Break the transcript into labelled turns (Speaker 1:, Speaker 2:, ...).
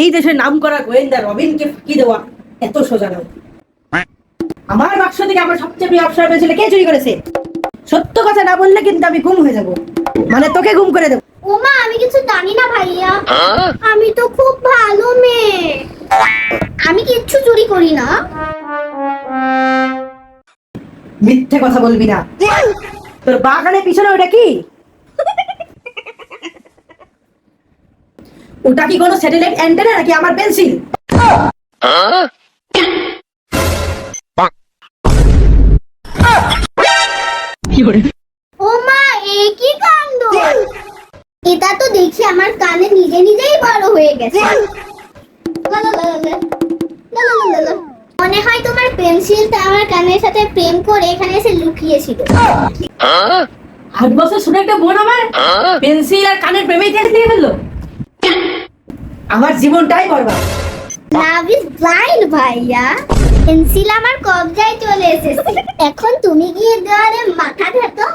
Speaker 1: এই দেশের নামকরা গোয়েন্দা রবিনকে ফাঁকি দেওয়া এত সোজা নয়। আমার বাক্স থেকে আমার সবচেয়ে প্রিয় অপসরা পেন্সিল কে চুরি করেছে? সত্য কথা না বললে কিন্তু আমি গুম হয়ে যাব, মানে তোকে গুম করে দেবো।
Speaker 2: ওমা আমি কিছু জানি না ভাইয়া, আমি তো খুব ভালো মেয়ে, আমি কিচ্ছু চুরি করি না।
Speaker 1: মিথ্যে কথা বলবি না। তোর বাগানের পিছনে ওটা কি? ওটা কি কোনো স্যাটেলাইট অ্যান্টেনা নাকি আমার পেন্সিল?
Speaker 2: ওমা এ কি কাণ্ড! এটা তো দেখি আমার কানে নিজে নিজেই বড় হয়ে গেছে। লা লা লা লা লা, লা লা লা লা লা। মনে হয় তোমার পেন্সিলটা আমার কানের সাথে প্রেম করে এখানে এসে লুকিয়েছিল।
Speaker 1: 8 বছর ছোট একটা বোন আমার পেন্সিল আর কানের প্রেমেই দিয়ে ফেললো। আমার জীবনটাই বরবাদ।
Speaker 2: লাভ ইজ ব্লাইন্ড ভাইয়া। পেন্সিল আমার কবজায় চলে এসেছে, এখন তুমি গিয়ে দেওয়ালে মাথা ঘাটো।